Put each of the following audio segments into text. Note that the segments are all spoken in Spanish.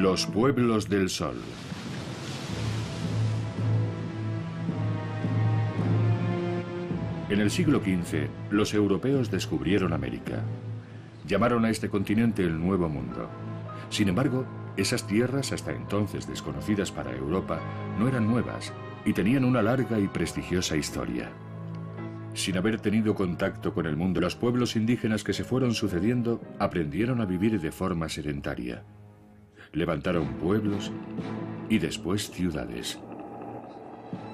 Los pueblos del sol. En el siglo XV, los europeos descubrieron América. Llamaron a este continente el Nuevo Mundo. Sin embargo, esas tierras, hasta entonces desconocidas para Europa, no eran nuevas y tenían una larga y prestigiosa historia. Sin haber tenido contacto con el mundo, los pueblos indígenas que se fueron sucediendo aprendieron a vivir de forma sedentaria. Levantaron pueblos y después ciudades.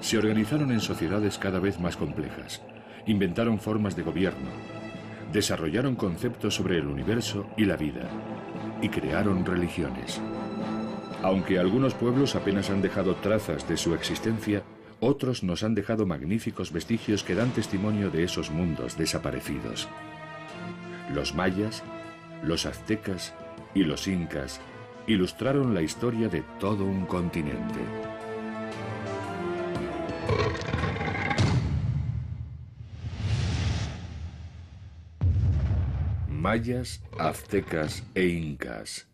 Se organizaron en sociedades cada vez más complejas, inventaron formas de gobierno, desarrollaron conceptos sobre el universo y la vida, y crearon religiones. Aunque algunos pueblos apenas han dejado trazas de su existencia, otros nos han dejado magníficos vestigios que dan testimonio de esos mundos desaparecidos. Los mayas, los aztecas y los incas ilustraron la historia de todo un continente. Mayas, aztecas e incas.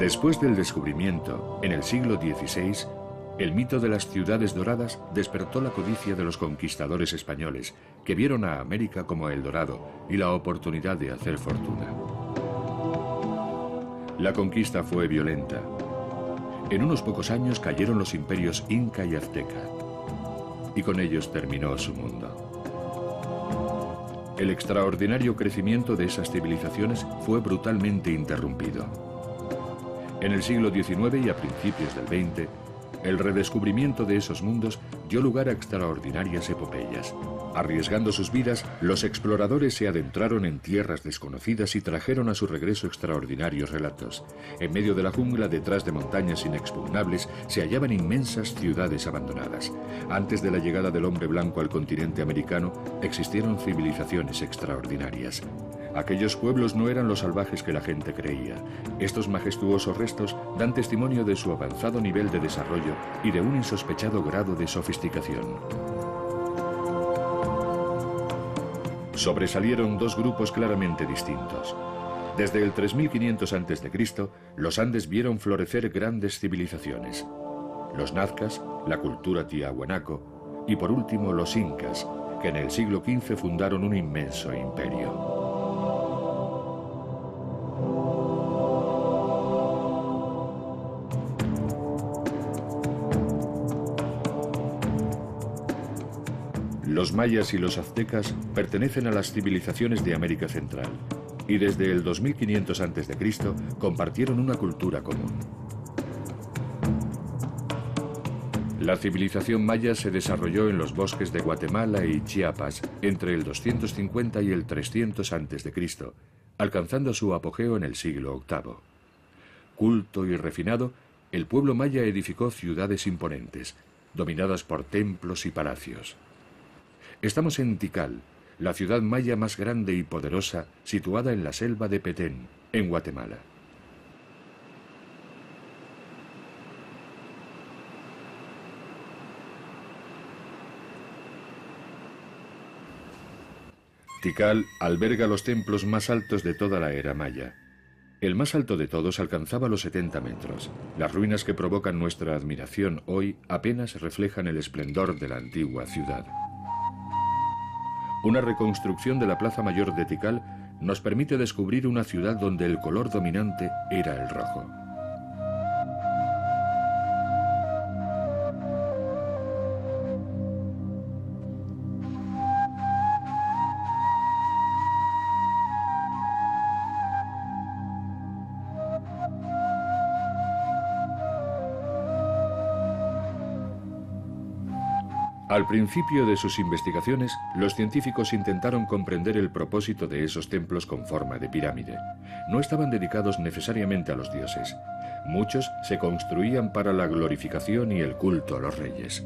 Después del descubrimiento, en el siglo XVI, el mito de las ciudades doradas despertó la codicia de los conquistadores españoles, que vieron a América como el dorado y la oportunidad de hacer fortuna. La conquista fue violenta. En unos pocos años cayeron los imperios Inca y Azteca, y con ellos terminó su mundo. El extraordinario crecimiento de esas civilizaciones fue brutalmente interrumpido. En el siglo XIX y a principios del XX, el redescubrimiento de esos mundos dio lugar a extraordinarias epopeyas. Arriesgando sus vidas, los exploradores se adentraron en tierras desconocidas y trajeron a su regreso extraordinarios relatos. En medio de la jungla, detrás de montañas inexpugnables, se hallaban inmensas ciudades abandonadas. Antes de la llegada del hombre blanco al continente americano, existieron civilizaciones extraordinarias. Aquellos pueblos no eran los salvajes que la gente creía. Estos majestuosos restos dan testimonio de su avanzado nivel de desarrollo y de un insospechado grado de sofisticación. Sobresalieron dos grupos claramente distintos. Desde el 3500 a.C., los Andes vieron florecer grandes civilizaciones. Los nazcas, la cultura tiahuanaco y por último los incas, que en el siglo XV fundaron un inmenso imperio. Los mayas y los aztecas pertenecen a las civilizaciones de América Central y desde el 2500 a.C. compartieron una cultura común. La civilización maya se desarrolló en los bosques de Guatemala y Chiapas entre el 250 y el 300 a.C., alcanzando su apogeo en el siglo VIII. Culto y refinado, el pueblo maya edificó ciudades imponentes, dominadas por templos y palacios. Estamos en Tikal, la ciudad maya más grande y poderosa, situada en la selva de Petén, en Guatemala. Tikal alberga los templos más altos de toda la era maya. El más alto de todos alcanzaba los 70 metros. Las ruinas que provocan nuestra admiración hoy apenas reflejan el esplendor de la antigua ciudad. Una reconstrucción de la Plaza Mayor de Tikal nos permite descubrir una ciudad donde el color dominante era el rojo. Al principio de sus investigaciones, los científicos intentaron comprender el propósito de esos templos con forma de pirámide. No estaban dedicados necesariamente a los dioses. Muchos se construían para la glorificación y el culto a los reyes.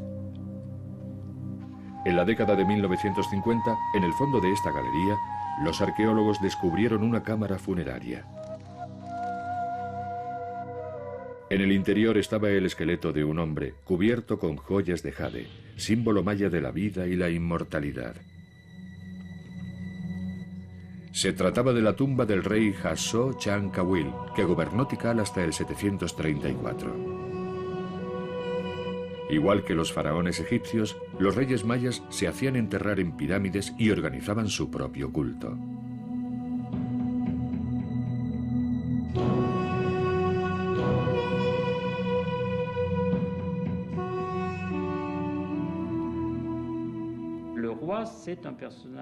En la década de 1950, en el fondo de esta galería, los arqueólogos descubrieron una cámara funeraria. En el interior estaba el esqueleto de un hombre cubierto con joyas de jade, símbolo maya de la vida y la inmortalidad. Se trataba de la tumba del rey Hasso Chankawil, que gobernó Tikal hasta el 734. Igual que los faraones egipcios, los reyes mayas se hacían enterrar en pirámides y organizaban su propio culto.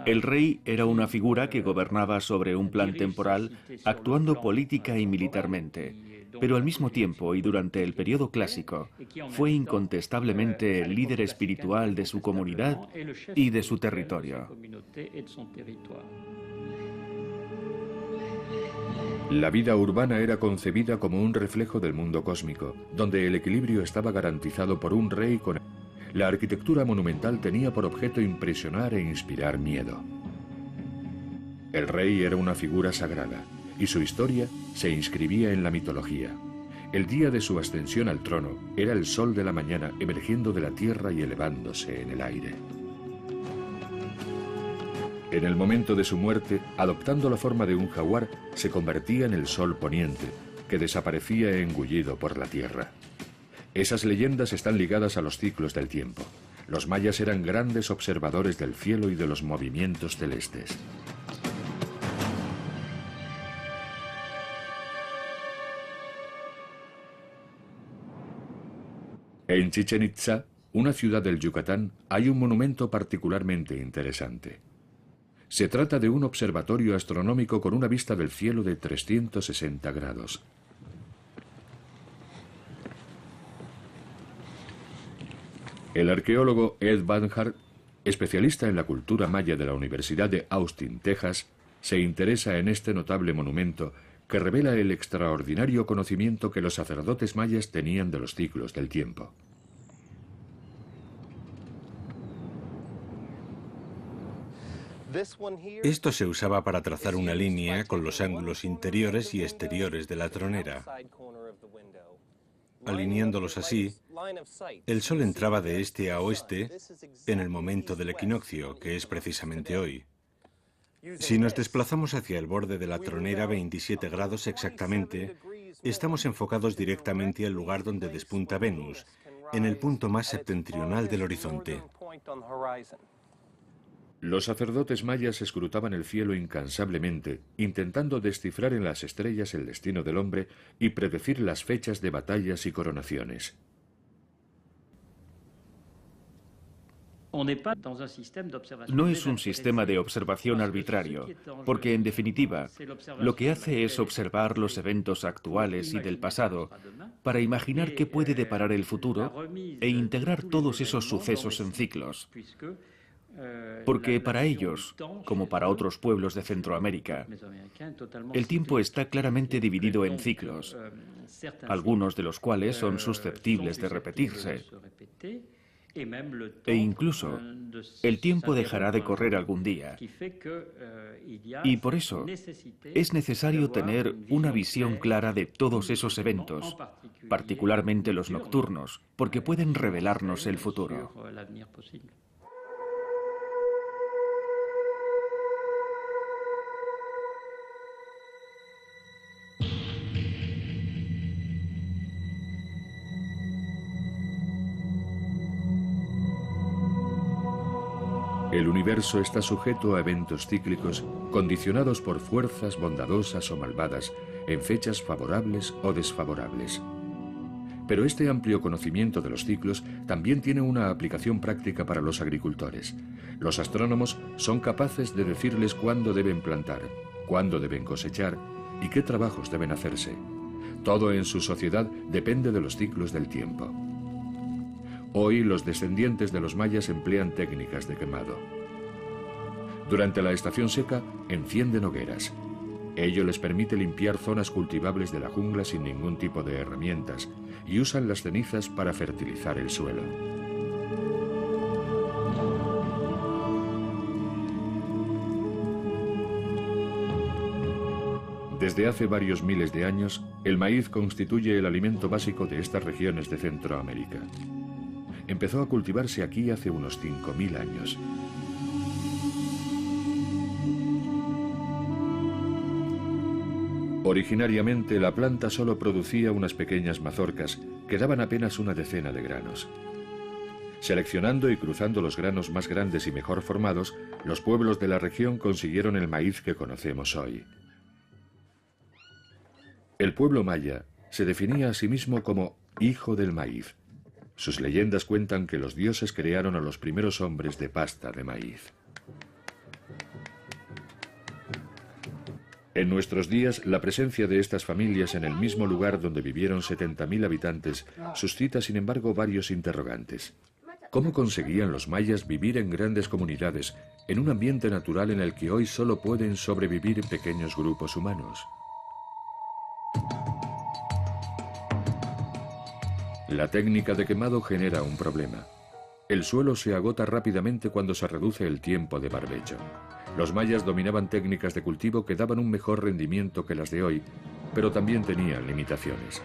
El rey era una figura que gobernaba sobre un plan temporal, actuando política y militarmente, pero al mismo tiempo y durante el periodo clásico, fue incontestablemente el líder espiritual de su comunidad y de su territorio. La vida urbana era concebida como un reflejo del mundo cósmico, donde el equilibrio estaba garantizado por un rey con... La arquitectura monumental tenía por objeto impresionar e inspirar miedo. El rey era una figura sagrada, y su historia se inscribía en la mitología. El día de su ascensión al trono era el sol de la mañana emergiendo de la tierra y elevándose en el aire. En el momento de su muerte, adoptando la forma de un jaguar, se convertía en el sol poniente, que desaparecía engullido por la tierra. Esas leyendas están ligadas a los ciclos del tiempo. Los mayas eran grandes observadores del cielo y de los movimientos celestes. En Chichén Itzá, una ciudad del Yucatán, hay un monumento particularmente interesante. Se trata de un observatorio astronómico con una vista del cielo de 360 grados. El arqueólogo Ed Banhart, especialista en la cultura maya de la Universidad de Austin, Texas, se interesa en este notable monumento que revela el extraordinario conocimiento que los sacerdotes mayas tenían de los ciclos del tiempo. Esto se usaba para trazar una línea con los ángulos interiores y exteriores de la tronera. Alineándolos así, el sol entraba de este a oeste en el momento del equinoccio, que es precisamente hoy. Si nos desplazamos hacia el borde de la tronera 27 grados exactamente, estamos enfocados directamente al lugar donde despunta Venus, en el punto más septentrional del horizonte. Los sacerdotes mayas escrutaban el cielo incansablemente, intentando descifrar en las estrellas el destino del hombre y predecir las fechas de batallas y coronaciones. No es un sistema de observación arbitrario, porque en definitiva, lo que hace es observar los eventos actuales y del pasado para imaginar qué puede deparar el futuro e integrar todos esos sucesos en ciclos. Porque para ellos, como para otros pueblos de Centroamérica, el tiempo está claramente dividido en ciclos, algunos de los cuales son susceptibles de repetirse. E incluso, el tiempo dejará de correr algún día. Y por eso, es necesario tener una visión clara de todos esos eventos, particularmente los nocturnos, porque pueden revelarnos el futuro. El universo está sujeto a eventos cíclicos condicionados por fuerzas bondadosas o malvadas en fechas favorables o desfavorables. Pero este amplio conocimiento de los ciclos también tiene una aplicación práctica para los agricultores. Los astrónomos son capaces de decirles cuándo deben plantar, cuándo deben cosechar y qué trabajos deben hacerse. Todo en su sociedad depende de los ciclos del tiempo. Hoy los descendientes de los mayas emplean técnicas de quemado. Durante la estación seca, encienden hogueras. Ello les permite limpiar zonas cultivables de la jungla sin ningún tipo de herramientas y usan las cenizas para fertilizar el suelo. Desde hace varios miles de años, el maíz constituye el alimento básico de estas regiones de Centroamérica. Empezó a cultivarse aquí hace unos 5.000 años. Originariamente, la planta solo producía unas pequeñas mazorcas que daban apenas una decena de granos. Seleccionando y cruzando los granos más grandes y mejor formados, los pueblos de la región consiguieron el maíz que conocemos hoy. El pueblo maya se definía a sí mismo como hijo del maíz. Sus leyendas cuentan que los dioses crearon a los primeros hombres de pasta de maíz. En nuestros días, la presencia de estas familias en el mismo lugar donde vivieron 70.000 habitantes suscita, sin embargo, varios interrogantes. ¿Cómo conseguían los mayas vivir en grandes comunidades, en un ambiente natural en el que hoy solo pueden sobrevivir pequeños grupos humanos? La técnica de quemado genera un problema. El suelo se agota rápidamente cuando se reduce el tiempo de barbecho. Los mayas dominaban técnicas de cultivo que daban un mejor rendimiento que las de hoy, pero también tenían limitaciones.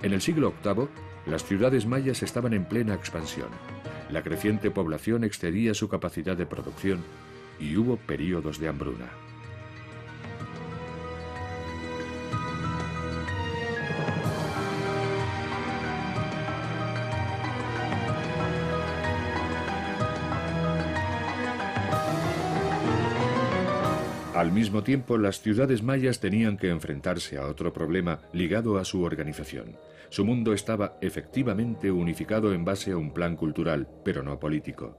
En el siglo VIII, las ciudades mayas estaban en plena expansión. La creciente población excedía su capacidad de producción y hubo períodos de hambruna. Al mismo tiempo, las ciudades mayas tenían que enfrentarse a otro problema ligado a su organización. Su mundo estaba efectivamente unificado en base a un plan cultural, pero no político.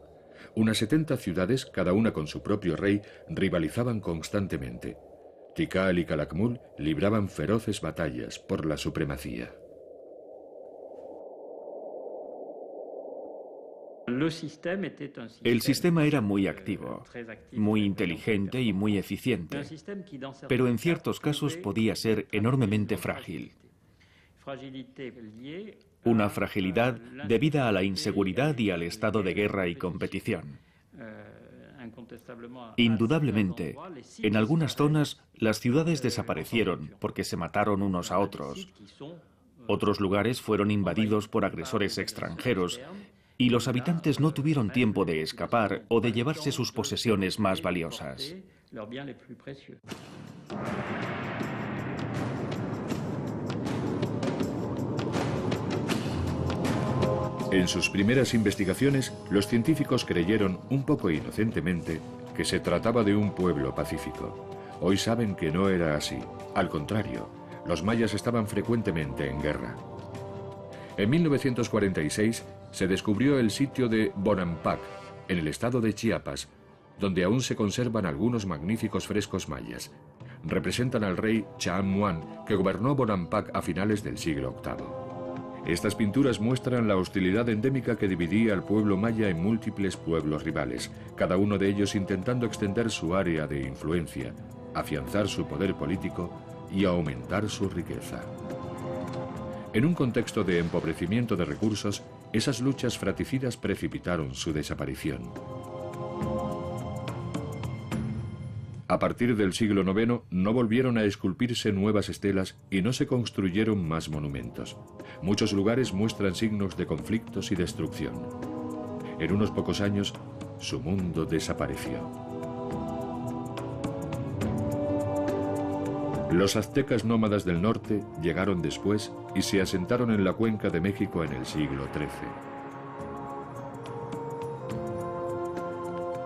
Unas 70 ciudades, cada una con su propio rey, rivalizaban constantemente. Tikal y Calakmul libraban feroces batallas por la supremacía. El sistema era muy activo, muy inteligente y muy eficiente, pero en ciertos casos podía ser enormemente frágil. Una fragilidad debida a la inseguridad y al estado de guerra y competición. Indudablemente, en algunas zonas las ciudades desaparecieron porque se mataron unos a otros. Otros lugares fueron invadidos por agresores extranjeros y los habitantes no tuvieron tiempo de escapar o de llevarse sus posesiones más valiosas. En sus primeras investigaciones, los científicos creyeron, un poco inocentemente, que se trataba de un pueblo pacífico. Hoy saben que no era así. Al contrario, los mayas estaban frecuentemente en guerra. En 1946 se descubrió el sitio de Bonampak, en el estado de Chiapas, donde aún se conservan algunos magníficos frescos mayas. Representan al rey Chaamuán, que gobernó Bonampak a finales del siglo VIII. Estas pinturas muestran la hostilidad endémica que dividía al pueblo maya en múltiples pueblos rivales, cada uno de ellos intentando extender su área de influencia, afianzar su poder político y aumentar su riqueza. En un contexto de empobrecimiento de recursos, esas luchas fratricidas precipitaron su desaparición. A partir del siglo IX no volvieron a esculpirse nuevas estelas y no se construyeron más monumentos. Muchos lugares muestran signos de conflictos y destrucción. En unos pocos años, su mundo desapareció. Los aztecas nómadas del norte llegaron después y se asentaron en la cuenca de México en el siglo XIII.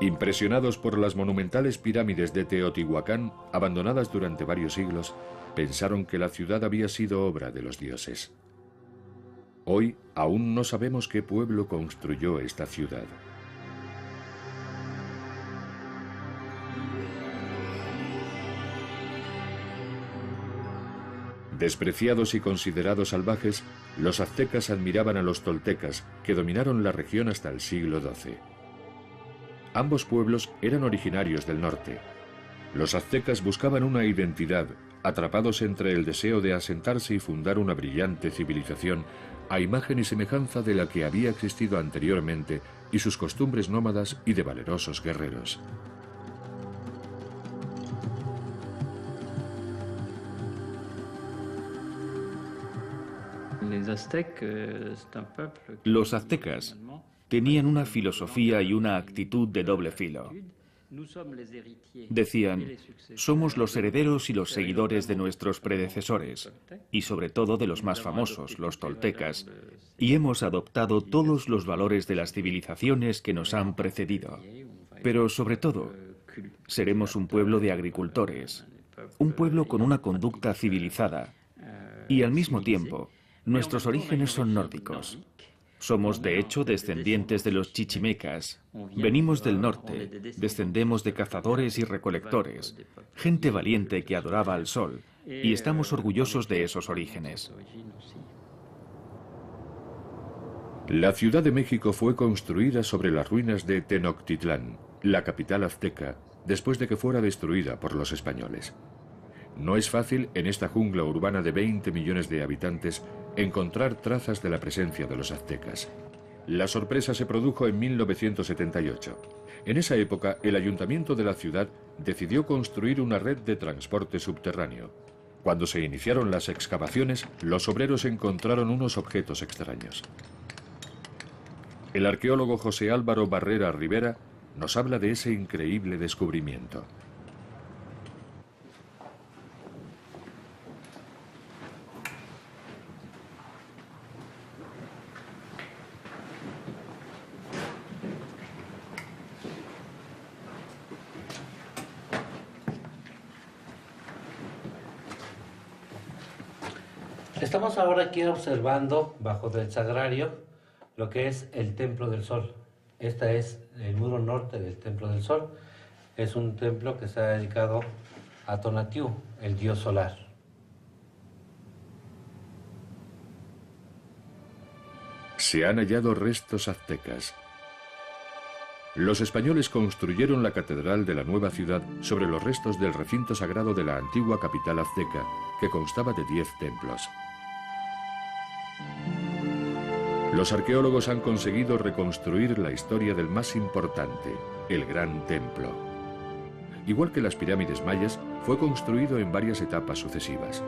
Impresionados por las monumentales pirámides de Teotihuacán, abandonadas durante varios siglos, pensaron que la ciudad había sido obra de los dioses. Hoy aún no sabemos qué pueblo construyó esta ciudad. Despreciados y considerados salvajes, los aztecas admiraban a los toltecas, que dominaron la región hasta el siglo XII. Ambos pueblos eran originarios del norte. Los aztecas buscaban una identidad, atrapados entre el deseo de asentarse y fundar una brillante civilización, a imagen y semejanza de la que había existido anteriormente, y sus costumbres nómadas y de valerosos guerreros. Los aztecas tenían una filosofía y una actitud de doble filo. Decían, somos los herederos y los seguidores de nuestros predecesores, y sobre todo de los más famosos, los toltecas, y hemos adoptado todos los valores de las civilizaciones que nos han precedido. Pero sobre todo, seremos un pueblo de agricultores, un pueblo con una conducta civilizada, y al mismo tiempo, nuestros orígenes son nórdicos. Somos, de hecho, descendientes de los chichimecas. Venimos del norte, descendemos de cazadores y recolectores, gente valiente que adoraba al sol, y estamos orgullosos de esos orígenes. La Ciudad de México fue construida sobre las ruinas de Tenochtitlán, la capital azteca, después de que fuera destruida por los españoles. No es fácil, en esta jungla urbana de 20 millones de habitantes, encontrar trazas de la presencia de los aztecas. La sorpresa se produjo en 1978. En esa época, el ayuntamiento de la ciudad decidió construir una red de transporte subterráneo. Cuando se iniciaron las excavaciones, los obreros encontraron unos objetos extraños. El arqueólogo José Álvaro Barrera Rivera nos habla de ese increíble descubrimiento. Estamos ahora aquí observando, bajo del sagrario, lo que es el Templo del Sol. Este es el muro norte del Templo del Sol. Es un templo que está dedicado a Tonatiuh, el dios solar. Se han hallado restos aztecas. Los españoles construyeron la catedral de la nueva ciudad sobre los restos del recinto sagrado de la antigua capital azteca, que constaba de 10 templos. Los arqueólogos han conseguido reconstruir la historia del más importante, el Gran Templo. Igual que las pirámides mayas, fue construido en varias etapas sucesivas.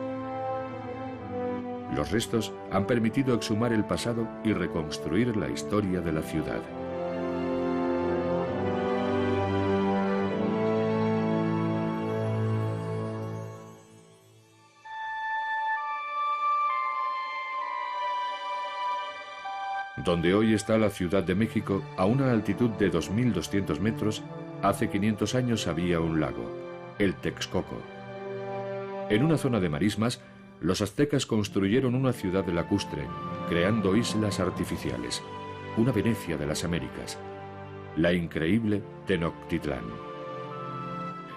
Los restos han permitido exhumar el pasado y reconstruir la historia de la ciudad. Donde hoy está la Ciudad de México, a una altitud de 2.200 metros, hace 500 años había un lago, el Texcoco. En una zona de marismas, los aztecas construyeron una ciudad lacustre, creando islas artificiales, una Venecia de las Américas, la increíble Tenochtitlán.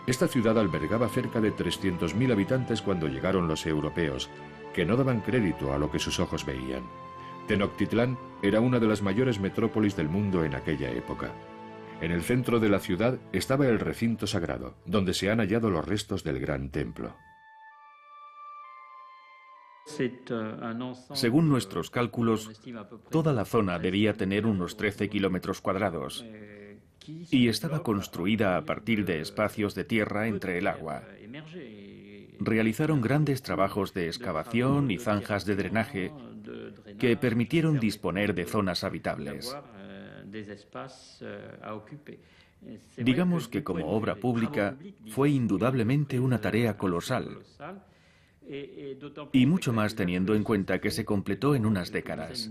Esta ciudad albergaba cerca de 300.000 habitantes cuando llegaron los europeos, que no daban crédito a lo que sus ojos veían. Tenochtitlán era una de las mayores metrópolis del mundo en aquella época. En el centro de la ciudad estaba el recinto sagrado, donde se han hallado los restos del Gran Templo. Según nuestros cálculos, toda la zona debía tener unos 13 kilómetros cuadrados y estaba construida a partir de espacios de tierra entre el agua. Realizaron grandes trabajos de excavación y zanjas de drenaje que permitieron disponer de zonas habitables. Digamos que como obra pública fue indudablemente una tarea colosal, y mucho más teniendo en cuenta que se completó en unas décadas.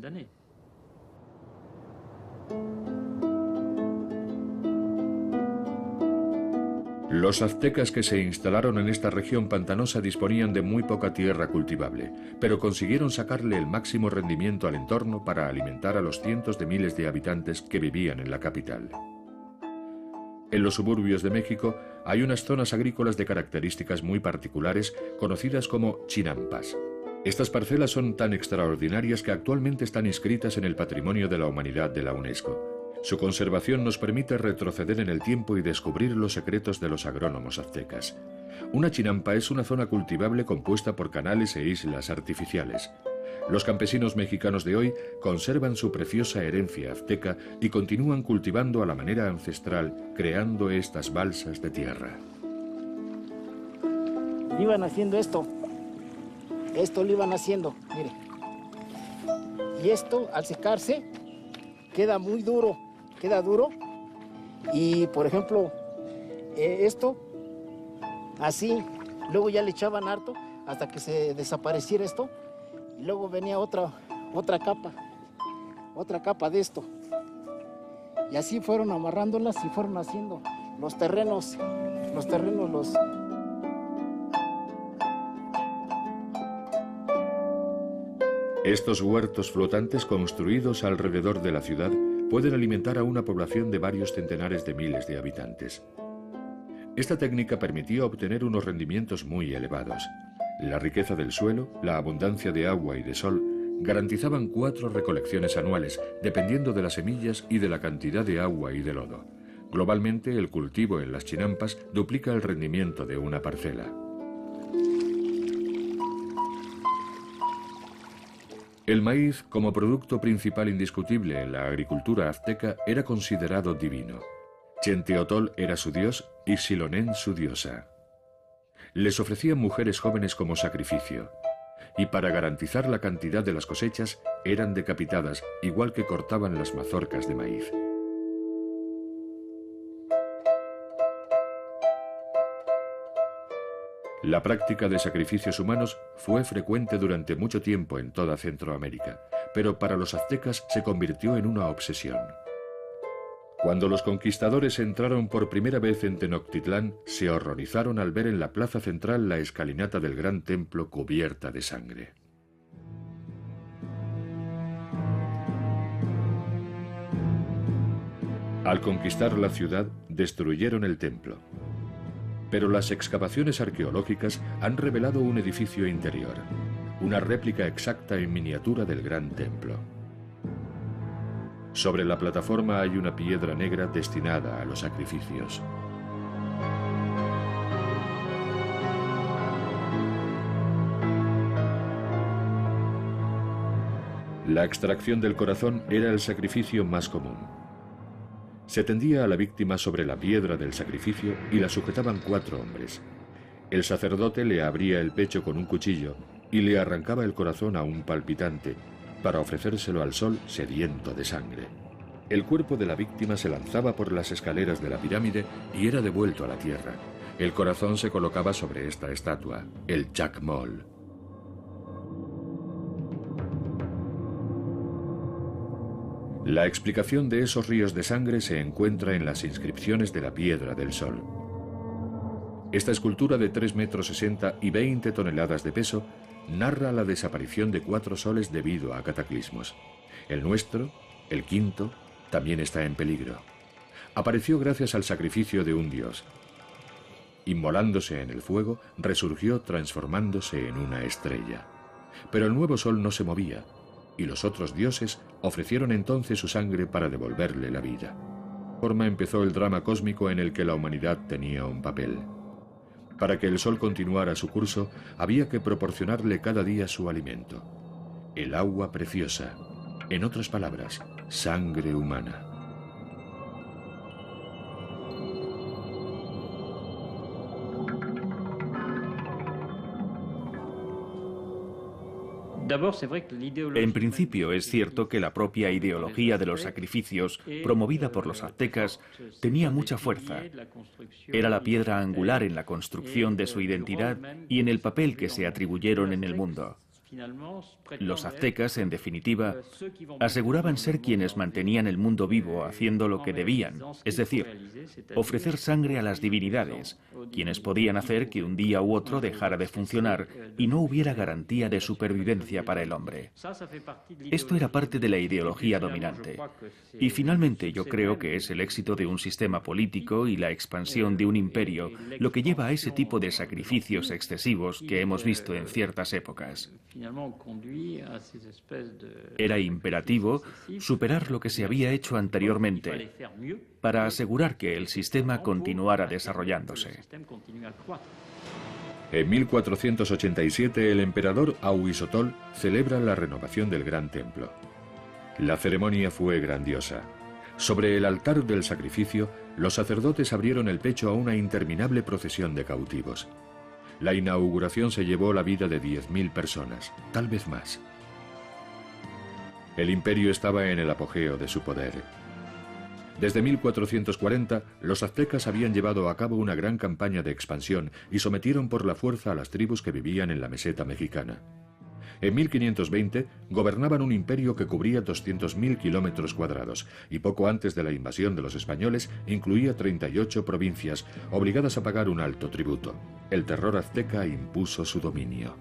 Los aztecas que se instalaron en esta región pantanosa disponían de muy poca tierra cultivable, pero consiguieron sacarle el máximo rendimiento al entorno para alimentar a los cientos de miles de habitantes que vivían en la capital. En los suburbios de México hay unas zonas agrícolas de características muy particulares conocidas como chinampas. Estas parcelas son tan extraordinarias que actualmente están inscritas en el Patrimonio de la Humanidad de la UNESCO. Su conservación nos permite retroceder en el tiempo y descubrir los secretos de los agrónomos aztecas. Una chinampa es una zona cultivable compuesta por canales e islas artificiales. Los campesinos mexicanos de hoy conservan su preciosa herencia azteca y continúan cultivando a la manera ancestral, creando estas balsas de tierra. Iban haciendo esto lo iban haciendo, mire. Y esto, al secarse, queda muy duro, queda duro. Y, por ejemplo, esto, así, luego ya le echaban harto hasta que se desapareciera esto. Y luego venía otra capa de esto. Y así fueron amarrándolas y fueron haciendo los terrenos. Estos huertos flotantes construidos alrededor de la ciudad pueden alimentar a una población de varios centenares de miles de habitantes. Esta técnica permitía obtener unos rendimientos muy elevados. La riqueza del suelo, la abundancia de agua y de sol garantizaban 4 recolecciones anuales, dependiendo de las semillas y de la cantidad de agua y de lodo. Globalmente, el cultivo en las chinampas duplica el rendimiento de una parcela. El maíz, como producto principal indiscutible en la agricultura azteca, era considerado divino. Chenteotol era su dios y Xilonen su diosa. Les ofrecían mujeres jóvenes como sacrificio, y para garantizar la cantidad de las cosechas eran decapitadas, igual que cortaban las mazorcas de maíz. La práctica de sacrificios humanos fue frecuente durante mucho tiempo en toda Centroamérica, pero para los aztecas se convirtió en una obsesión. Cuando los conquistadores entraron por primera vez en Tenochtitlán, se horrorizaron al ver en la plaza central la escalinata del gran templo cubierta de sangre. Al conquistar la ciudad, destruyeron el templo. Pero las excavaciones arqueológicas han revelado un edificio interior, una réplica exacta en miniatura del gran templo. Sobre la plataforma hay una piedra negra destinada a los sacrificios. La extracción del corazón era el sacrificio más común. Se tendía a la víctima sobre la piedra del sacrificio y la sujetaban 4 hombres. El sacerdote le abría el pecho con un cuchillo y le arrancaba el corazón a un palpitante, para ofrecérselo al sol sediento de sangre. El cuerpo de la víctima se lanzaba por las escaleras de la pirámide y era devuelto a la tierra. El corazón se colocaba sobre esta estatua, el Chacmol. La explicación de esos ríos de sangre se encuentra en las inscripciones de la Piedra del Sol. Esta escultura de 3,60 metros y 20 toneladas de peso narra la desaparición de 4 soles debido a cataclismos. El nuestro, el quinto, también está en peligro. Apareció gracias al sacrificio de un dios. Inmolándose en el fuego, resurgió transformándose en una estrella. Pero el nuevo sol no se movía, y los otros dioses ofrecieron entonces su sangre para devolverle la vida. De esta forma empezó el drama cósmico en el que la humanidad tenía un papel. Para que el sol continuara su curso, había que proporcionarle cada día su alimento. El agua preciosa, en otras palabras, sangre humana. En principio es cierto que la propia ideología de los sacrificios, promovida por los aztecas, tenía mucha fuerza. Era la piedra angular en la construcción de su identidad y en el papel que se atribuyeron en el mundo. Los aztecas, en definitiva, aseguraban ser quienes mantenían el mundo vivo haciendo lo que debían, es decir, ofrecer sangre a las divinidades, quienes podían hacer que un día u otro dejara de funcionar y no hubiera garantía de supervivencia para el hombre. Esto era parte de la ideología dominante. Y finalmente yo creo que es el éxito de un sistema político y la expansión de un imperio lo que lleva a ese tipo de sacrificios excesivos que hemos visto en ciertas épocas. Era imperativo superar lo que se había hecho anteriormente para asegurar que el sistema continuara desarrollándose. En 1487 el emperador Auisotol celebra la renovación del Gran Templo. La ceremonia fue grandiosa. Sobre el altar del sacrificio, los sacerdotes abrieron el pecho a una interminable procesión de cautivos. La inauguración se llevó la vida de 10.000 personas, tal vez más. El imperio estaba en el apogeo de su poder. Desde 1440, los aztecas habían llevado a cabo una gran campaña de expansión y sometieron por la fuerza a las tribus que vivían en la meseta mexicana. En 1520 gobernaban un imperio que cubría 200.000 kilómetros cuadrados y poco antes de la invasión de los españoles incluía 38 provincias obligadas a pagar un alto tributo. El terror azteca impuso su dominio.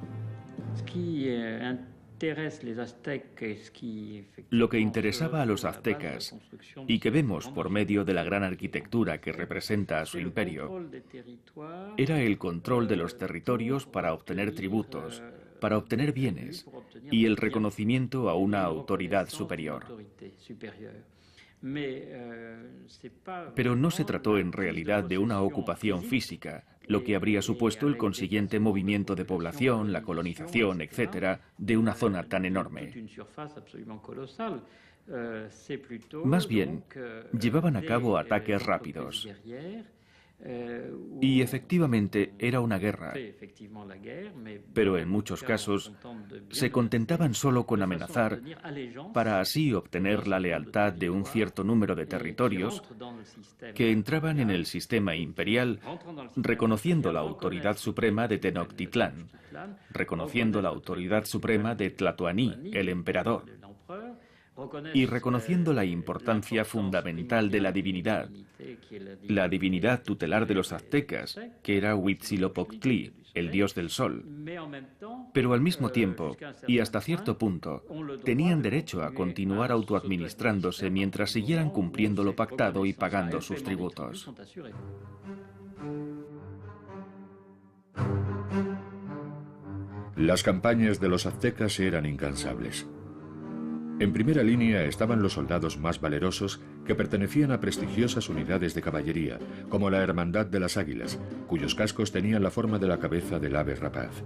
Lo que interesaba a los aztecas, y que vemos por medio de la gran arquitectura que representa a su imperio, era el control de los territorios para obtener tributos, para obtener bienes y el reconocimiento a una autoridad superior. Pero no se trató en realidad de una ocupación física, lo que habría supuesto el consiguiente movimiento de población, la colonización, etc., de una zona tan enorme. Más bien, llevaban a cabo ataques rápidos. Y efectivamente era una guerra, pero en muchos casos se contentaban solo con amenazar para así obtener la lealtad de un cierto número de territorios que entraban en el sistema imperial reconociendo la autoridad suprema de Tenochtitlán, reconociendo la autoridad suprema de Tlatoani, el emperador, y reconociendo la importancia fundamental de la divinidad tutelar de los aztecas, que era Huitzilopochtli, el dios del sol. Pero al mismo tiempo, y hasta cierto punto, tenían derecho a continuar autoadministrándose mientras siguieran cumpliendo lo pactado y pagando sus tributos. Las campañas de los aztecas eran incansables. En primera línea estaban los soldados más valerosos que pertenecían a prestigiosas unidades de caballería, como la Hermandad de las Águilas, cuyos cascos tenían la forma de la cabeza del ave rapaz.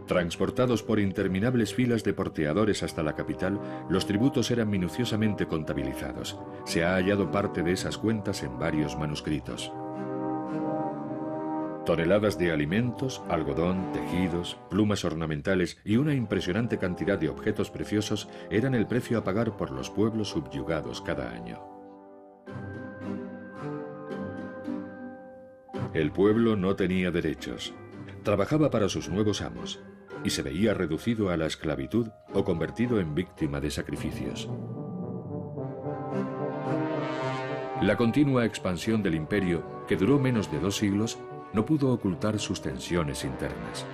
Transportados por interminables filas de porteadores hasta la capital, los tributos eran minuciosamente contabilizados. Se ha hallado parte de esas cuentas en varios manuscritos. Toneladas de alimentos, algodón, tejidos, plumas ornamentales y una impresionante cantidad de objetos preciosos eran el precio a pagar por los pueblos subyugados cada año. El pueblo no tenía derechos. Trabajaba para sus nuevos amos y se veía reducido a la esclavitud o convertido en víctima de sacrificios. La continua expansión del imperio, que duró menos de 2 siglos, no pudo ocultar sus tensiones internas.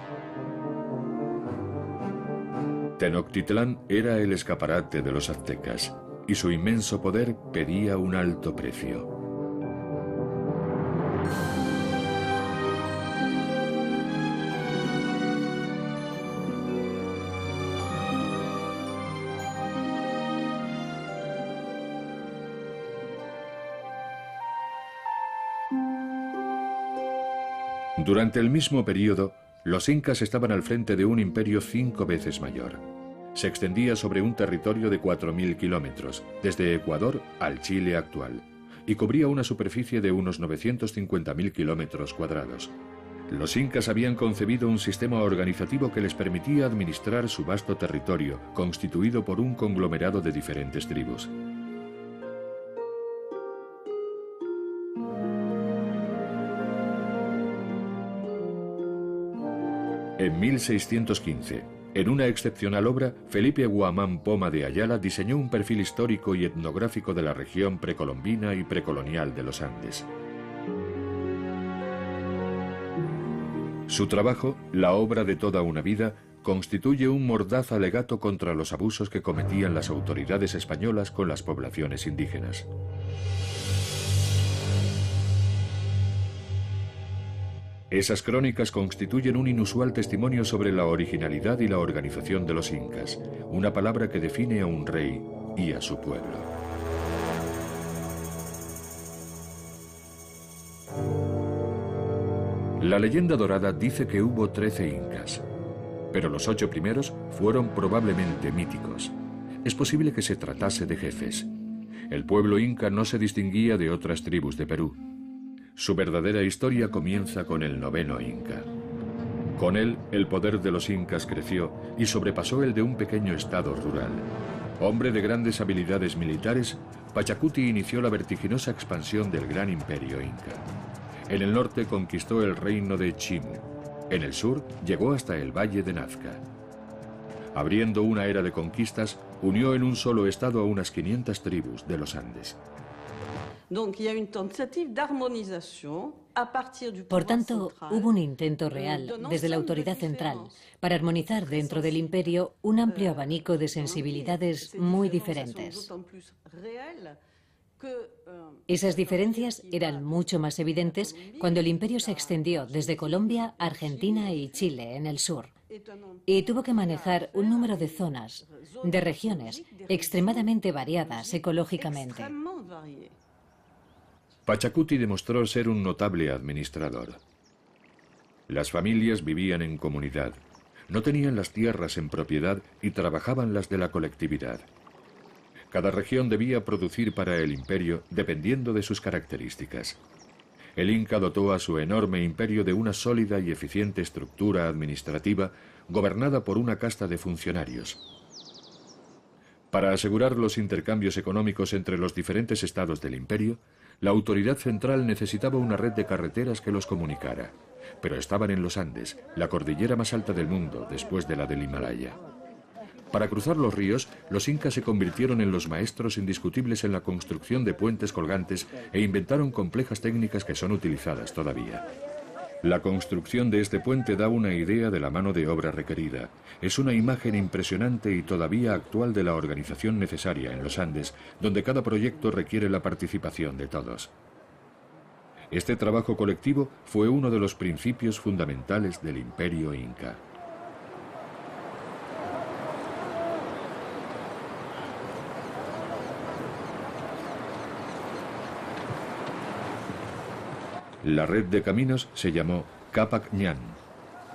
Tenochtitlán era el escaparate de los aztecas y su inmenso poder pedía un alto precio. Durante el mismo periodo, los incas estaban al frente de un imperio 5 veces mayor. Se extendía sobre un territorio de 4.000 kilómetros, desde Ecuador al Chile actual, y cubría una superficie de unos 950.000 kilómetros cuadrados. Los incas habían concebido un sistema organizativo que les permitía administrar su vasto territorio, constituido por un conglomerado de diferentes tribus. En 1615, en una excepcional obra, Felipe Guamán Poma de Ayala diseñó un perfil histórico y etnográfico de la región precolombina y precolonial de los Andes. Su trabajo, la obra de toda una vida, constituye un mordaz alegato contra los abusos que cometían las autoridades españolas con las poblaciones indígenas. Esas crónicas constituyen un inusual testimonio sobre la originalidad y la organización de los incas, una palabra que define a un rey y a su pueblo. La leyenda dorada dice que hubo 13 incas, pero los 8 primeros fueron probablemente míticos. Es posible que se tratase de jefes. El pueblo inca no se distinguía de otras tribus de Perú. Su verdadera historia comienza con el 9º Inca. Con él, el poder de los incas creció y sobrepasó el de un pequeño estado rural. Hombre de grandes habilidades militares, Pachacuti inició la vertiginosa expansión del gran imperio inca. En el norte conquistó el reino de Chimu. En el sur llegó hasta el valle de Nazca. Abriendo una era de conquistas, unió en un solo estado a unas 500 tribus de los Andes. Por tanto, hubo un intento real, desde la autoridad central, para armonizar dentro del imperio un amplio abanico de sensibilidades muy diferentes. Esas diferencias eran mucho más evidentes cuando el imperio se extendió desde Colombia, Argentina y Chile en el sur, y tuvo que manejar un número de zonas, de regiones, extremadamente variadas ecológicamente. Pachacuti demostró ser un notable administrador. Las familias vivían en comunidad, no tenían las tierras en propiedad y trabajaban las de la colectividad. Cada región debía producir para el imperio dependiendo de sus características. El Inca dotó a su enorme imperio de una sólida y eficiente estructura administrativa gobernada por una casta de funcionarios. Para asegurar los intercambios económicos entre los diferentes estados del imperio, la autoridad central necesitaba una red de carreteras que los comunicara, pero estaban en los Andes, la cordillera más alta del mundo después de la del Himalaya. Para cruzar los ríos, los incas se convirtieron en los maestros indiscutibles en la construcción de puentes colgantes e inventaron complejas técnicas que son utilizadas todavía. La construcción de este puente da una idea de la mano de obra requerida. Es una imagen impresionante y todavía actual de la organización necesaria en los Andes, donde cada proyecto requiere la participación de todos. Este trabajo colectivo fue uno de los principios fundamentales del imperio inca. La red de caminos se llamó Capac Ñan.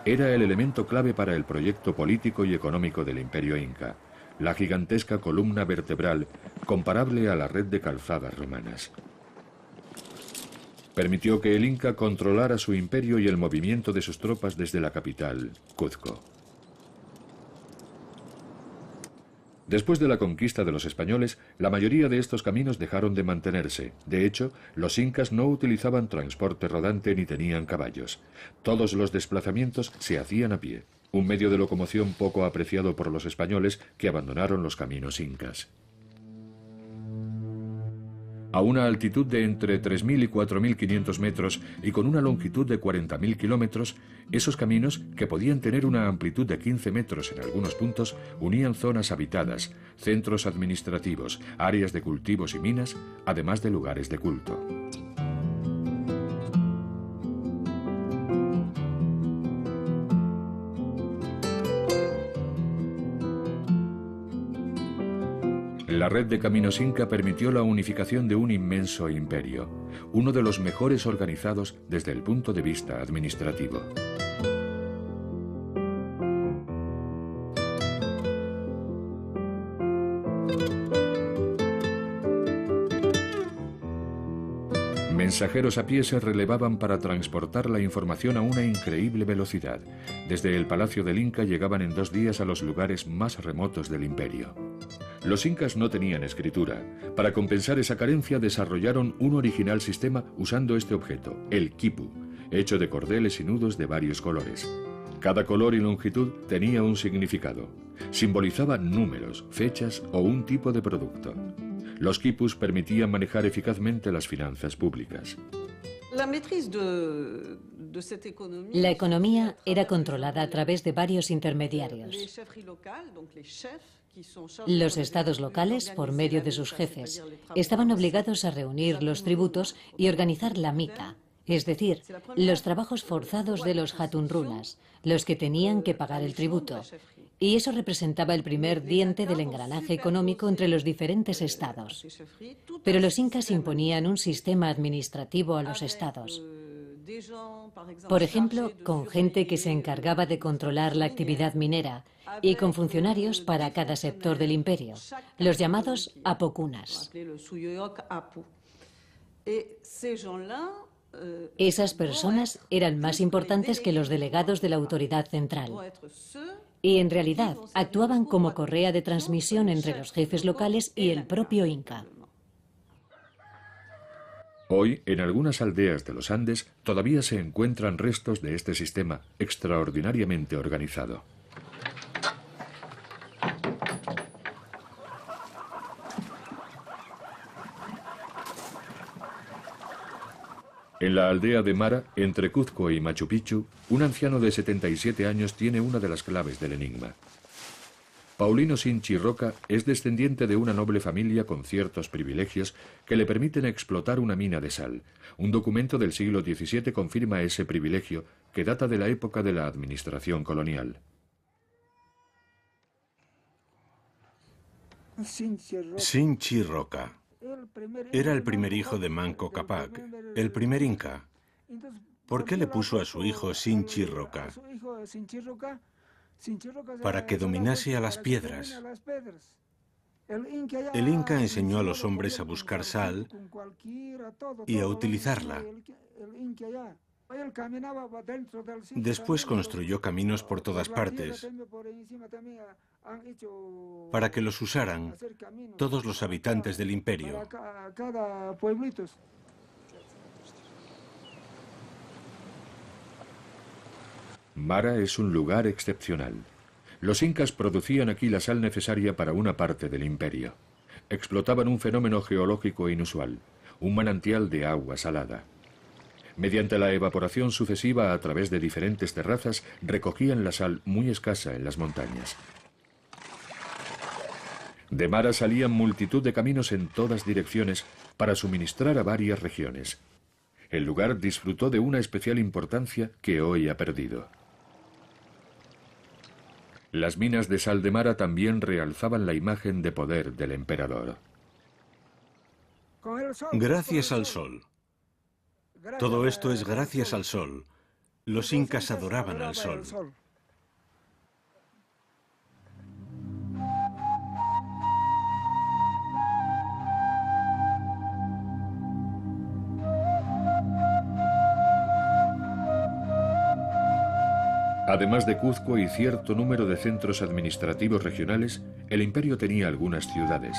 Era el elemento clave para el proyecto político y económico del imperio inca, la gigantesca columna vertebral comparable a la red de calzadas romanas. Permitió que el inca controlara su imperio y el movimiento de sus tropas desde la capital, Cuzco. Después de la conquista de los españoles, la mayoría de estos caminos dejaron de mantenerse. De hecho, los incas no utilizaban transporte rodante ni tenían caballos. Todos los desplazamientos se hacían a pie, un medio de locomoción poco apreciado por los españoles que abandonaron los caminos incas. A una altitud de entre 3.000 y 4.500 metros y con una longitud de 40.000 kilómetros, esos caminos, que podían tener una amplitud de 15 metros en algunos puntos, unían zonas habitadas, centros administrativos, áreas de cultivos y minas, además de lugares de culto. La red de caminos inca permitió la unificación de un inmenso imperio, uno de los mejores organizados desde el punto de vista administrativo. Mensajeros a pie se relevaban para transportar la información a una increíble velocidad. Desde el Palacio del Inca llegaban en 2 días a los lugares más remotos del imperio. Los incas no tenían escritura. Para compensar esa carencia desarrollaron un original sistema usando este objeto, el quipu, hecho de cordeles y nudos de varios colores. Cada color y longitud tenía un significado. Simbolizaba números, fechas o un tipo de producto. Los quipus permitían manejar eficazmente las finanzas públicas. La economía era controlada a través de varios intermediarios. Los estados locales, por medio de sus jefes, estaban obligados a reunir los tributos y organizar la mita, es decir, los trabajos forzados de los hatunrunas, los que tenían que pagar el tributo, y eso representaba el primer diente del engranaje económico entre los diferentes estados. Pero los incas imponían un sistema administrativo a los estados. Por ejemplo, con gente que se encargaba de controlar la actividad minera y con funcionarios para cada sector del imperio, los llamados apocunas. Esas personas eran más importantes que los delegados de la autoridad central. Y en realidad actuaban como correa de transmisión entre los jefes locales y el propio Inca. Hoy, en algunas aldeas de los Andes, todavía se encuentran restos de este sistema extraordinariamente organizado. En la aldea de Mara, entre Cuzco y Machu Picchu, un anciano de 77 años tiene una de las claves del enigma. Paulino Sinchi Roca es descendiente de una noble familia con ciertos privilegios que le permiten explotar una mina de sal. Un documento del siglo XVII confirma ese privilegio, que data de la época de la administración colonial. Sinchi Roca era el primer hijo de Manco Cápac, el primer inca. ¿Por qué le puso a su hijo Sinchi Roca? Para que dominase a las piedras. El Inca enseñó a los hombres a buscar sal y a utilizarla. Después construyó caminos por todas partes para que los usaran todos los habitantes del imperio. Mara es un lugar excepcional. Los incas producían aquí la sal necesaria para una parte del imperio. Explotaban un fenómeno geológico inusual, un manantial de agua salada. Mediante la evaporación sucesiva a través de diferentes terrazas, recogían la sal muy escasa en las montañas. De Mara salían multitud de caminos en todas direcciones para suministrar a varias regiones. El lugar disfrutó de una especial importancia que hoy ha perdido. Las minas de sal de Mara también realzaban la imagen de poder del emperador. Gracias al sol. Todo esto es gracias al sol. Los incas adoraban al sol. Además de Cuzco y cierto número de centros administrativos regionales, el imperio tenía algunas ciudades.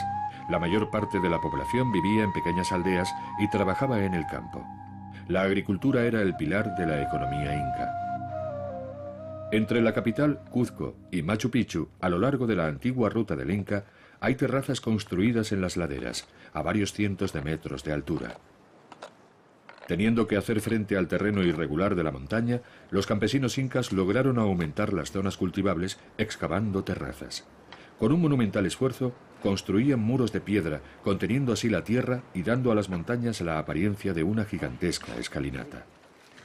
La mayor parte de la población vivía en pequeñas aldeas y trabajaba en el campo. La agricultura era el pilar de la economía inca. Entre la capital, Cuzco, y Machu Picchu, a lo largo de la antigua ruta del Inca, hay terrazas construidas en las laderas, a varios cientos de metros de altura. Teniendo que hacer frente al terreno irregular de la montaña, los campesinos incas lograron aumentar las zonas cultivables excavando terrazas. Con un monumental esfuerzo, construían muros de piedra, conteniendo así la tierra y dando a las montañas la apariencia de una gigantesca escalinata.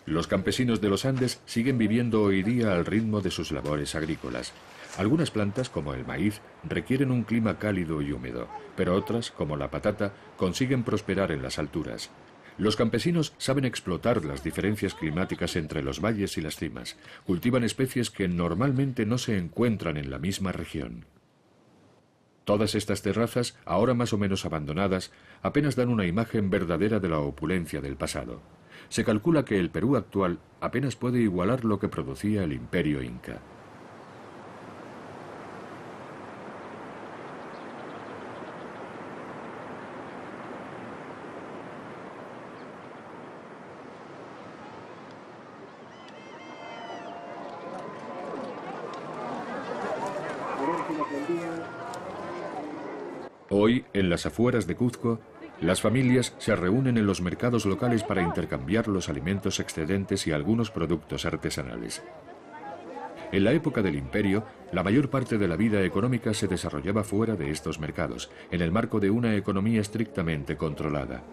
Los campesinos de los Andes siguen viviendo hoy día al ritmo de sus labores agrícolas. Algunas plantas, como el maíz, requieren un clima cálido y húmedo, pero otras, como la patata, consiguen prosperar en las alturas. Los campesinos saben explotar las diferencias climáticas entre los valles y las cimas. Cultivan especies que normalmente no se encuentran en la misma región. Todas estas terrazas, ahora más o menos abandonadas, apenas dan una imagen verdadera de la opulencia del pasado. Se calcula que el Perú actual apenas puede igualar lo que producía el imperio inca. Hoy, en las afueras de Cuzco, las familias se reúnen en los mercados locales para intercambiar los alimentos excedentes y algunos productos artesanales. En la época del imperio, la mayor parte de la vida económica se desarrollaba fuera de estos mercados, en el marco de una economía estrictamente controlada.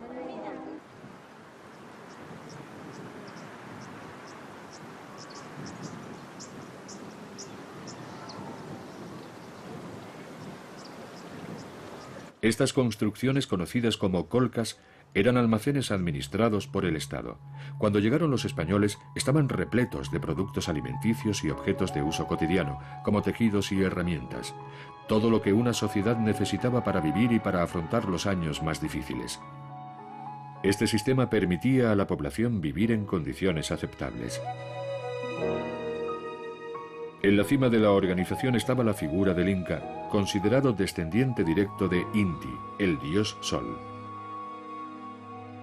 Estas construcciones, conocidas como colcas, eran almacenes administrados por el Estado. Cuando llegaron los españoles, estaban repletos de productos alimenticios y objetos de uso cotidiano, como tejidos y herramientas. Todo lo que una sociedad necesitaba para vivir y para afrontar los años más difíciles. Este sistema permitía a la población vivir en condiciones aceptables. En la cima de la organización estaba la figura del Inca, considerado descendiente directo de Inti, el dios Sol.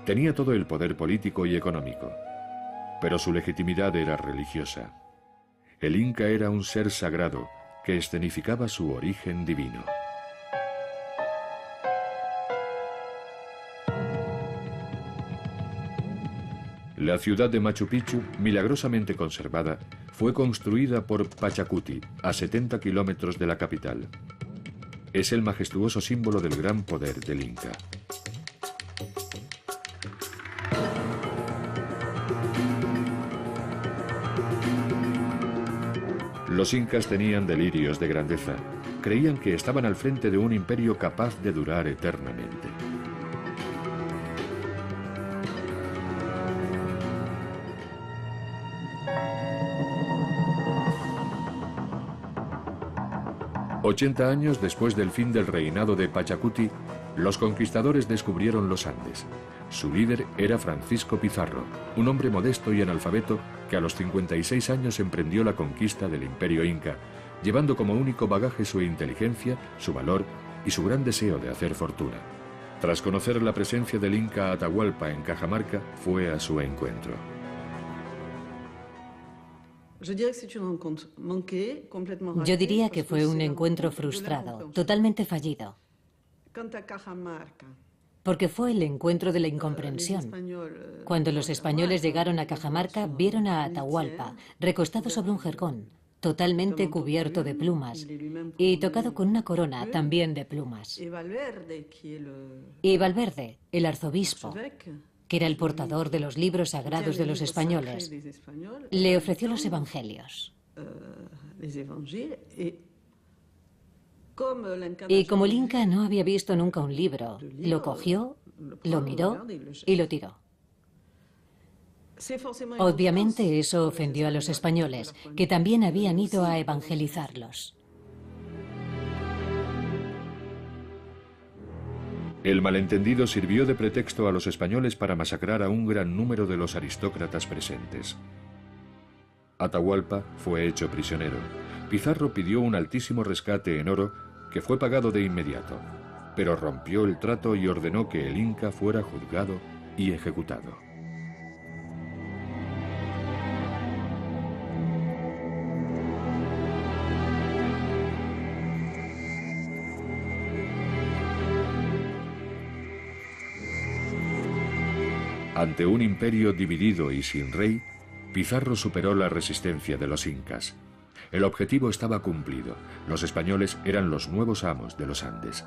Tenía todo el poder político y económico, pero su legitimidad era religiosa. El Inca era un ser sagrado que escenificaba su origen divino. La ciudad de Machu Picchu, milagrosamente conservada, fue construida por Pachacuti, a 70 kilómetros de la capital. Es el majestuoso símbolo del gran poder del Inca. Los incas tenían delirios de grandeza. Creían que estaban al frente de un imperio capaz de durar eternamente. «80 años después del fin del reinado de Pachacuti, los conquistadores descubrieron los Andes. Su líder era Francisco Pizarro, un hombre modesto y analfabeto que a los 56 años emprendió la conquista del imperio inca, llevando como único bagaje su inteligencia, su valor y su gran deseo de hacer fortuna. Tras conocer la presencia del inca Atahualpa en Cajamarca, fue a su encuentro. Yo diría que fue un encuentro frustrado, totalmente fallido, porque fue el encuentro de la incomprensión. Cuando los españoles llegaron a Cajamarca, vieron a Atahualpa recostado sobre un jergón, totalmente cubierto de plumas y tocado con una corona también de plumas. Y Valverde, el arzobispo, que era el portador de los libros sagrados de los españoles, le ofreció los evangelios. Y como el inca no había visto nunca un libro, lo cogió, lo miró y lo tiró. Obviamente eso ofendió a los españoles, que también habían ido a evangelizarlos. El malentendido sirvió de pretexto a los españoles para masacrar a un gran número de los aristócratas presentes. Atahualpa fue hecho prisionero. Pizarro pidió un altísimo rescate en oro que fue pagado de inmediato, pero rompió el trato y ordenó que el inca fuera juzgado y ejecutado. Ante un imperio dividido y sin rey, Pizarro superó la resistencia de los incas. El objetivo estaba cumplido. Los españoles eran los nuevos amos de los Andes.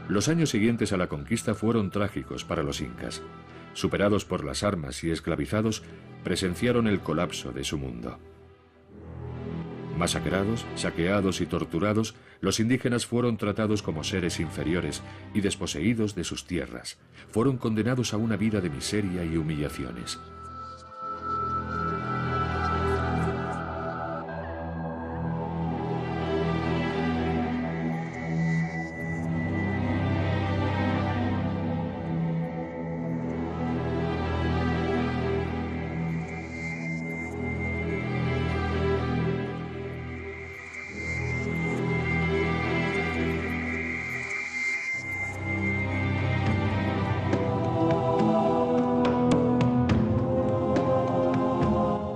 Los años siguientes a la conquista fueron trágicos para los incas. Superados por las armas y esclavizados, presenciaron el colapso de su mundo. Masacrados, saqueados y torturados, los indígenas fueron tratados como seres inferiores y desposeídos de sus tierras. Fueron condenados a una vida de miseria y humillaciones.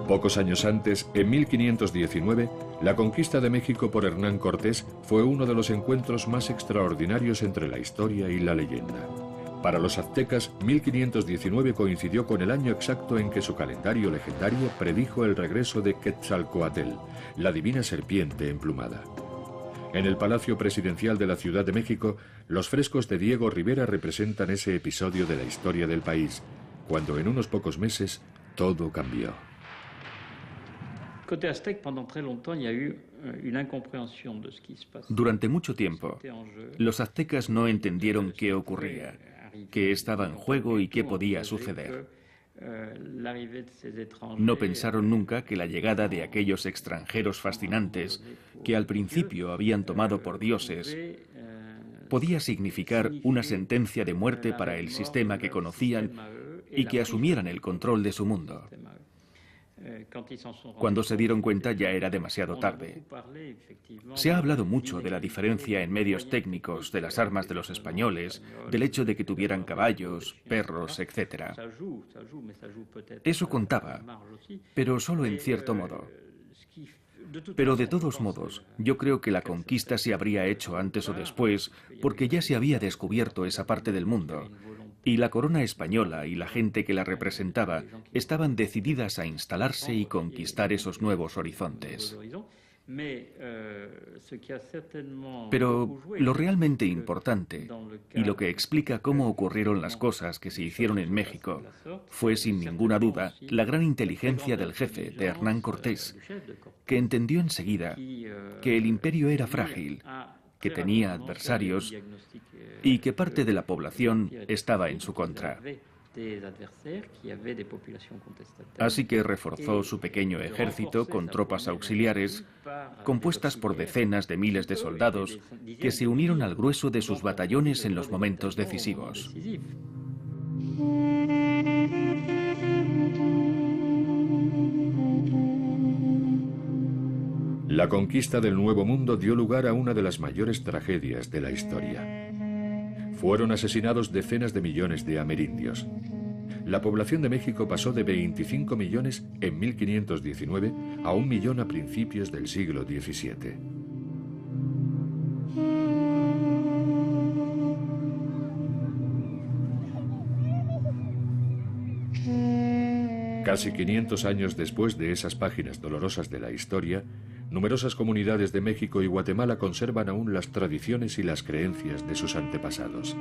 Pocos años antes, en 1519, la conquista de México por Hernán Cortés fue uno de los encuentros más extraordinarios entre la historia y la leyenda. Para los aztecas, 1519 coincidió con el año exacto en que su calendario legendario predijo el regreso de Quetzalcóatl, la divina serpiente emplumada. En el Palacio Presidencial de la Ciudad de México, los frescos de Diego Rivera representan ese episodio de la historia del país, cuando en unos pocos meses todo cambió. Durante mucho tiempo, los aztecas no entendieron qué ocurría, qué estaba en juego y qué podía suceder. No pensaron nunca que la llegada de aquellos extranjeros fascinantes, que al principio habían tomado por dioses, podía significar una sentencia de muerte para el sistema que conocían y que asumieran el control de su mundo. Cuando se dieron cuenta ya era demasiado tarde. Se ha hablado mucho de la diferencia en medios técnicos de las armas de los españoles, del hecho de que tuvieran caballos, perros, etc. Eso contaba, pero solo en cierto modo. Pero de todos modos, yo creo que la conquista se habría hecho antes o después, porque ya se había descubierto esa parte del mundo. Y la corona española y la gente que la representaba estaban decididas a instalarse y conquistar esos nuevos horizontes. Pero lo realmente importante, y lo que explica cómo ocurrieron las cosas que se hicieron en México, fue sin ninguna duda la gran inteligencia del jefe, de Hernán Cortés, que entendió enseguida que el imperio era frágil, que tenía adversarios y que parte de la población estaba en su contra. Así que reforzó su pequeño ejército con tropas auxiliares, compuestas por decenas de miles de soldados que se unieron al grueso de sus batallones en los momentos decisivos. La conquista del Nuevo Mundo dio lugar a una de las mayores tragedias de la historia. Fueron asesinados decenas de millones de amerindios. La población de México pasó de 25 millones en 1519 a 1 millón a principios del siglo XVII. Casi 500 años después de esas páginas dolorosas de la historia, numerosas comunidades de México y Guatemala conservan aún las tradiciones y las creencias de sus antepasados.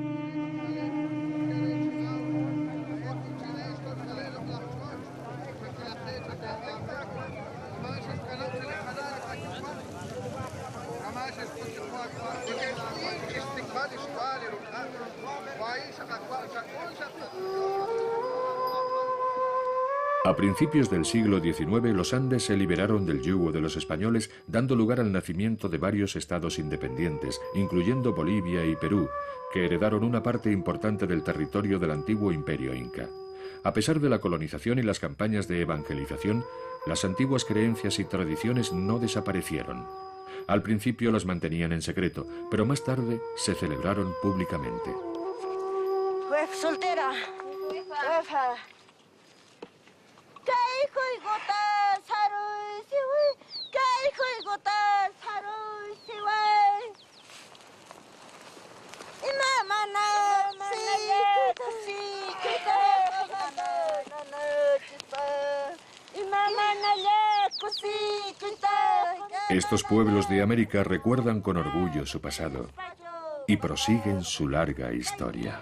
A principios del siglo XIX, los Andes se liberaron del yugo de los españoles, dando lugar al nacimiento de varios estados independientes, incluyendo Bolivia y Perú, que heredaron una parte importante del territorio del antiguo imperio inca. A pesar de la colonización y las campañas de evangelización, las antiguas creencias y tradiciones no desaparecieron. Al principio las mantenían en secreto, pero más tarde se celebraron públicamente. Soltera. Estos pueblos de América recuerdan con orgullo su pasado y prosiguen su larga historia.